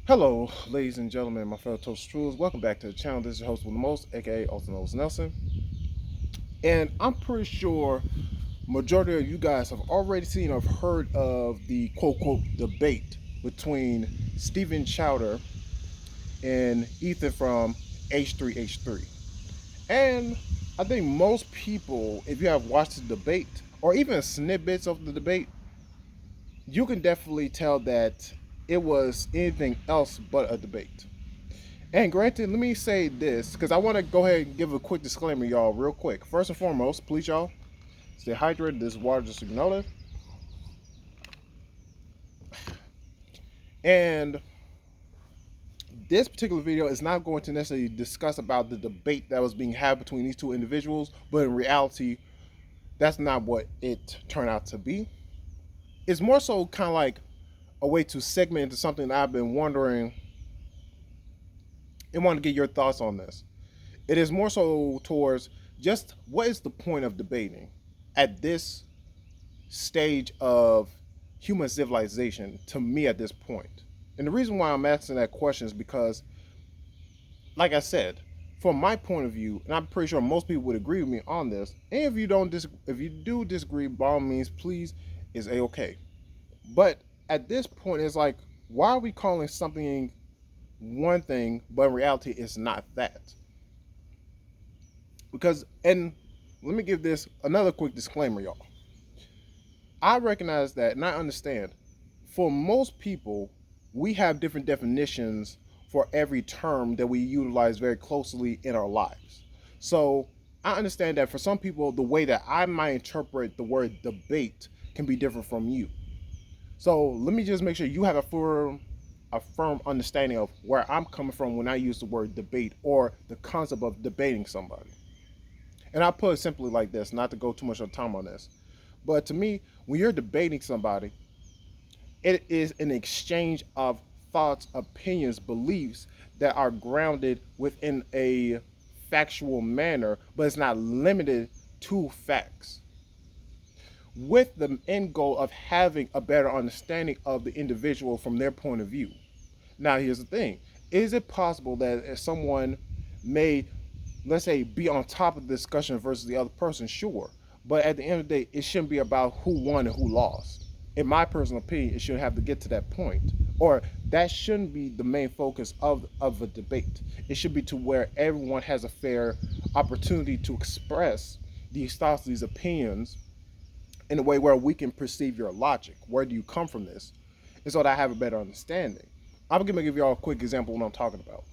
Hello, ladies and gentlemen, my fellow Toast Truths. Welcome back to the channel. This is your host with the most, A.K.A. also known as Nelson. And I'm pretty sure majority of you guys have already seen or heard of the quote-unquote debate between Stephen Chowder and Ethan from H3H3. And I think most people, if you have watched the debate or even snippets of the debate, you can definitely tell that it was anything else but a debate. And granted, let me say this because I want to go ahead and give a quick disclaimer, y'all, real quick. First and foremost, please, y'all, stay hydrated. This water just ignored it. And this particular video is not going to necessarily discuss about the debate that was being had between these two individuals, but in reality, that's not what it turned out to be. It's more so kind of like a way to segment into something that I've been wondering and want to get your thoughts on this. It is more so towards just what is the point of debating at this stage of human civilization to me at this point. And the reason why I'm asking that question is because, like I said, from my point of view, and I'm pretty sure most people would agree with me on this. And if you do disagree, by all means, please, is a okay. But at this point, it's like, why are we calling something one thing, but in reality, it's not that? Because, and let me give this another quick disclaimer, y'all. I recognize that and I understand for most people, we have different definitions for every term that we utilize very closely in our lives. So I understand that for some people, the way that I might interpret the word debate can be different from you. So let me just make sure you have a firm understanding of where I'm coming from when I use the word debate or the concept of debating somebody. And I put it simply like this, not to go too much of time on this. But to me, when you're debating somebody, it is an exchange of thoughts, opinions, beliefs that are grounded within a factual manner, but it's not limited to facts. With the end goal of having a better understanding of the individual from their point of view. Now, here's the thing: is it possible that someone may, let's say, be on top of the discussion versus the other person? Sure. But at the end of the day, it shouldn't be about who won and who lost. In my personal opinion, it shouldn't have to get to that point. Or that shouldn't be the main focus of a debate. It should be to where everyone has a fair opportunity to express these thoughts, these opinions, in a way where we can perceive your logic. Where do you come from this? And so that I have a better understanding. I'm going to give you all a quick example of what I'm talking about.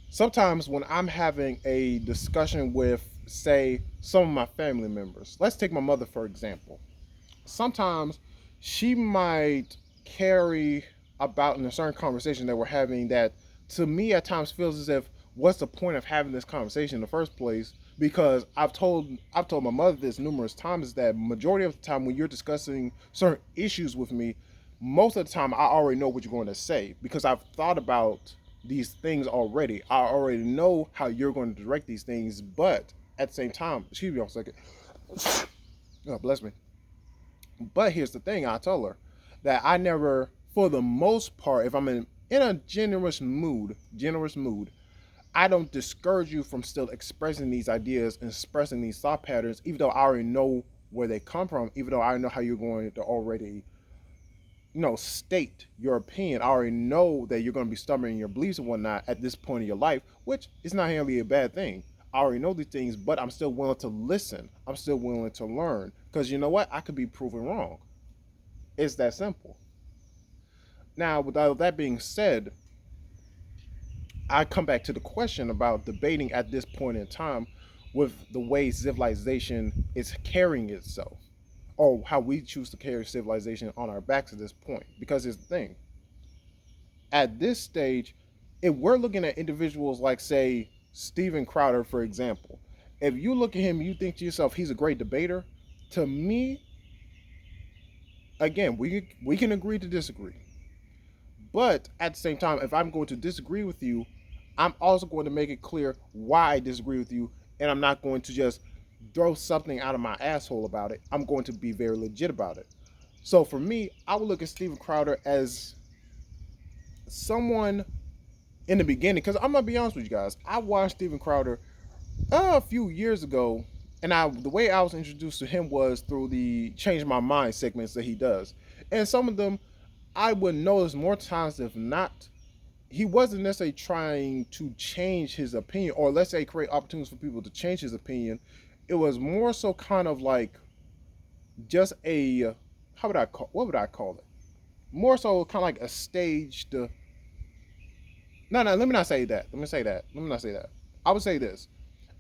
Sometimes when I'm having a discussion with, say, some of my family members, let's take my mother for example. Sometimes she might carry about in a certain conversation that we're having that to me at times feels as if what's the point of having this conversation in the first place? Because I've told my mother this numerous times that majority of the time when you're discussing certain issues with me, most of the time I already know what you're going to say because I've thought about these things already. I already know how you're going to direct these things, but at the same time, excuse me one second. Oh, bless me. But here's the thing: I tell her that I never, for the most part, if I'm in a generous mood, I don't discourage you from still expressing these ideas and expressing these thought patterns, even though I already know where they come from, even though I know how you're going to already, state your opinion. I already know that you're going to be stubborn in your beliefs and whatnot at this point in your life, which is not really a bad thing. I already know these things, but I'm still willing to listen. I'm still willing to learn because you know what? I could be proven wrong. It's that simple. Now, with all that being said, I come back to the question about debating at this point in time with the way civilization is carrying itself, or how we choose to carry civilization on our backs at this point. Because here's the thing: at this stage, if we're looking at individuals like, say, Steven Crowder, for example, if you look at him, you think to yourself, he's a great debater. To me, again, we can agree to disagree. But at the same time, if I'm going to disagree with you, I'm also going to make it clear why I disagree with you, and I'm not going to just throw something out of my asshole about it. I'm going to be very legit about it. So for me, I would look at Steven Crowder as someone in the beginning, because I'm gonna be honest with you guys, I watched Steven Crowder a few years ago, and the way I was introduced to him was through the Change My Mind segments that he does, and some of them I would notice more times if not, he wasn't necessarily trying to change his opinion, or let's say create opportunities for people to change his opinion. It was more so kind of like just a, how would I call, what would I call it? More so kind of like a staged. No, no. Let me not say that. Let me say that. Let me not say that. I would say this.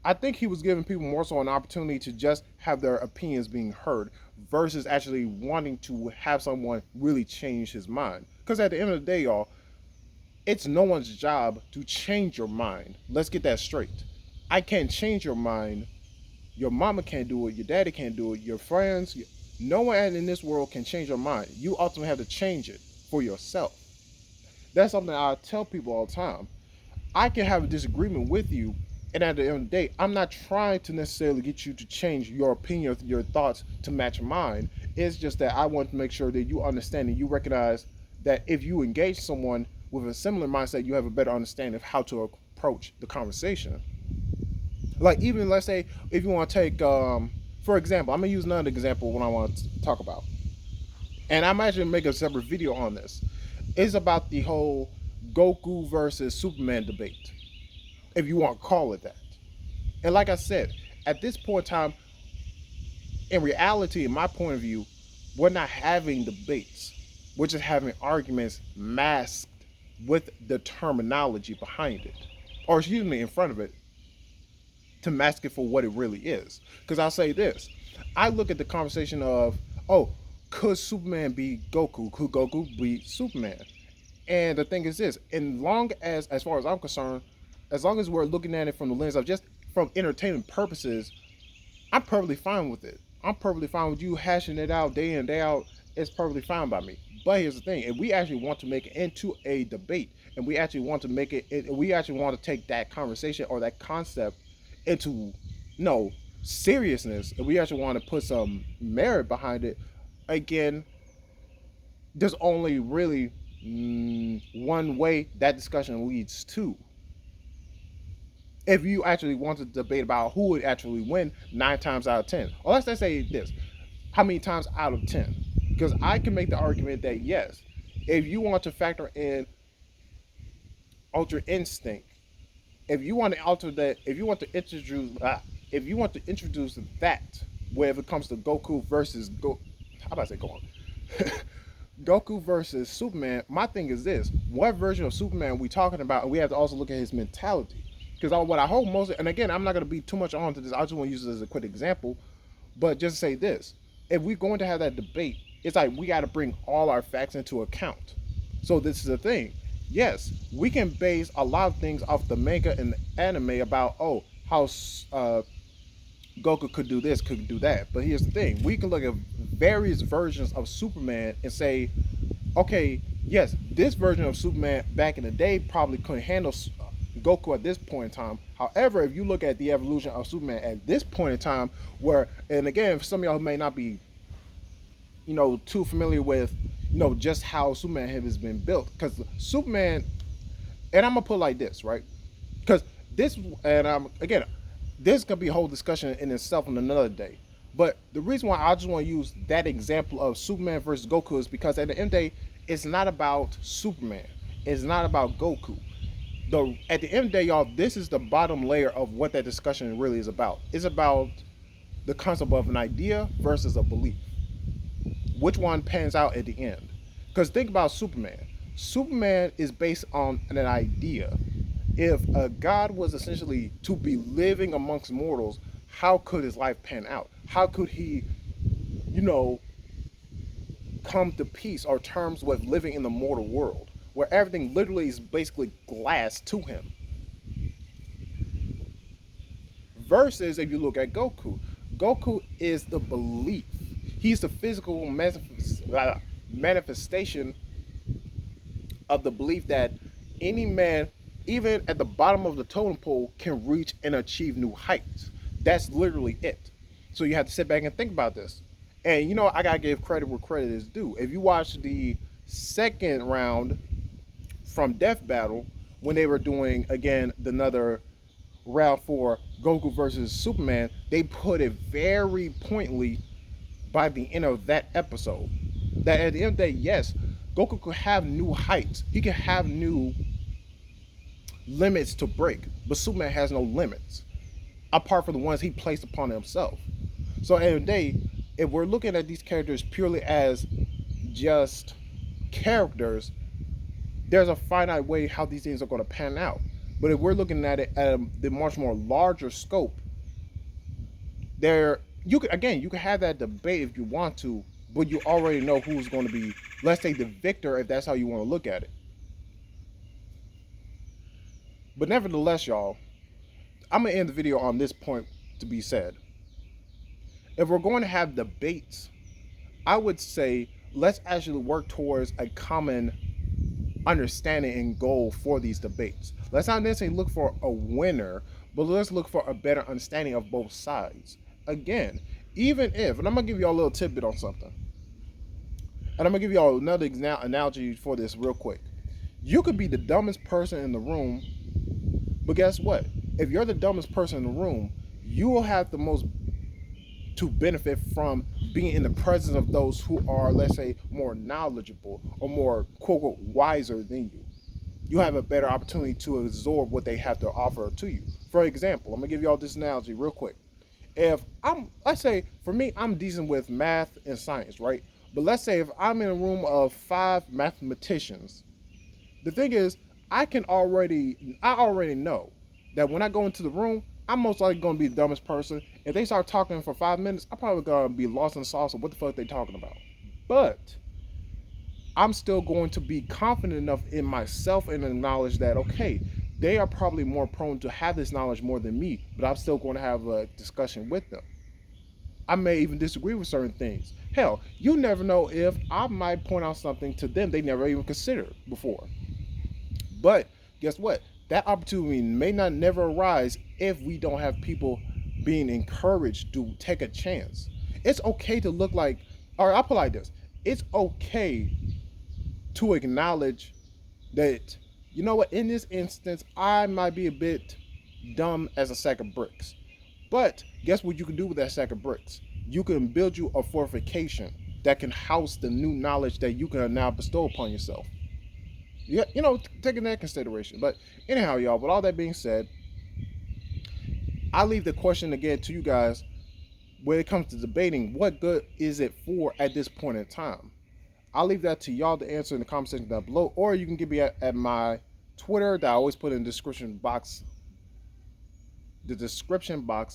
I think he was giving people more so an opportunity to just have their opinions being heard versus actually wanting to have someone really change his mind. Because at the end of the day, y'all, it's no one's job to change your mind. Let's get that straight. I can't change your mind. Your mama can't do it. Your daddy can't do it. Your friends, no one in this world can change your mind. You ultimately have to change it for yourself. That's something I tell people all the time. I can have a disagreement with you, and at the end of the day, I'm not trying to necessarily get you to change your opinion or your thoughts to match mine. It's just that I want to make sure that you understand and you recognize that if you engage someone with a similar mindset, you have a better understanding of how to approach the conversation. Like even let's say if you want to take, for example, I'm gonna use another example when I want to talk about, and I'm actually gonna make a separate video on this. It's about the whole Goku versus Superman debate, if you want to call it that. And like I said, at this point in time, in reality, in my point of view, we're not having debates. We're just having arguments masked with the terminology behind it, or excuse me, in front of it, to mask it for what it really is. Because I'll say this: I look at the conversation of, oh, could Superman be Goku? Could Goku be Superman? And the thing is this: as far as I'm concerned, as long as we're looking at it from the lens of just from entertainment purposes, I'm perfectly fine with it. I'm perfectly fine with you hashing it out day in, day out. It's perfectly fine by me. But here's the thing: if we actually want to make it into a debate, and we actually want to make we actually want to take that conversation or that concept into no seriousness, and we actually want to put some merit behind it, again, there's only really one way that discussion leads to. If you actually want to debate about who would actually win 9 times out of 10, or let's just say this, how many times out of 10? Because I can make the argument that yes, if you want to factor in ultra instinct, if you want to alter that, if you want to introduce that, where if it comes to Goku versus how about I say go on? Goku versus Superman, my thing is this: what version of Superman are we talking about? And we have to also look at his mentality. Because what I hope most, and again, I'm not going to be too much on to this. I just want to use it as a quick example. But just say this: if we're going to have that debate, it's like we got to bring all our facts into account. So this is the thing. Yes, we can base a lot of things off the manga and the anime about how Goku could do this, could do that. But here's the thing: we can look at various versions of Superman and say, okay, yes, this version of Superman back in the day probably couldn't handle Goku at this point in time. However, if you look at the evolution of Superman at this point in time, where, and again, for some of y'all who may not be, too familiar with, just how Superman has been built, because Superman, and I'm gonna put it like this, right? Because this, and again, this could be a whole discussion in itself on another day. But the reason why I just want to use that example of Superman versus Goku is because at the end of the day, it's not about Superman. It's not about Goku. At the end of the day, y'all, this is the bottom layer of what that discussion really is about. It's about the concept of an idea versus a belief. Which one pans out at the end? Because think about Superman. Superman is based on an idea. If a god was essentially to be living amongst mortals, how could his life pan out? How could he, you know, come to peace or terms with living in the mortal world, where everything literally is basically glass to him? Versus if you look at Goku, Goku is the belief. He's the physical manifestation of the belief that any man, even at the bottom of the totem pole, can reach and achieve new heights. That's literally it. So you have to sit back and think about this. And I gotta give credit where credit is due. If you watch the second round from Death Battle when they were doing again another round for Goku versus Superman, they put it very pointedly by the end of that episode. That at the end of the day, yes, Goku could have new heights. He could have new limits to break, but Superman has no limits apart from the ones he placed upon himself. So at the end of the day, if we're looking at these characters purely as just characters, there's a finite way how these things are going to pan out. But if we're looking at it at the much more larger scope, there you could again you can have that debate if you want to, but you already know who's going to be, let's say, the victor if that's how you want to look at it. But nevertheless, y'all, I'm gonna end the video on this point to be said. If we're going to have debates, I would say let's actually work towards a common understanding and goal for these debates. Let's not necessarily look for a winner, but let's look for a better understanding of both sides. Again, even if, and I'm gonna give y'all a little tidbit on something, and I'm gonna give y'all another analogy for this real quick. You could be the dumbest person in the room, but guess what? If you're the dumbest person in the room, you will have the most to benefit from being in the presence of those who are, let's say, more knowledgeable or more quote unquote wiser than you. You have a better opportunity to absorb what they have to offer to you. For example, I'm gonna give y'all this analogy real quick. If let's say for me, I'm decent with math and science, right? But let's say if I'm in a room of 5 mathematicians, the thing is, I already know that when I go into the room, I'm most likely going to be the dumbest person. If they start talking for 5 minutes, I'm probably going to be lost in the sauce of what the fuck they talking about. But I'm still going to be confident enough in myself and acknowledge that, okay, they are probably more prone to have this knowledge more than me, but I'm still going to have a discussion with them. I may even disagree with certain things. Hell, you never know if I might point out something to them they never even considered before. But guess what? That opportunity may not never arise if we don't have people being encouraged to take a chance. It's okay to look like, or I'll put it like this: it's okay to acknowledge that, you know what, in this instance, I might be a bit dumb as a sack of bricks. But guess what you can do with that sack of bricks? You can build you a fortification that can house the new knowledge that you can now bestow upon yourself. Yeah, taking that consideration. But anyhow, y'all, with all that being said, I leave the question again to you guys. When it comes to debating, what good is it for at this point in time? I'll leave that to y'all to answer in the comment section down below, or you can give me at my Twitter that I always put in the description box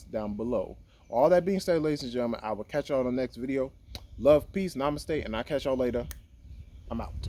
down below. All that being said, ladies and gentlemen, I will catch y'all on the next video. Love, peace, namaste, and I'll catch y'all later. I'm out.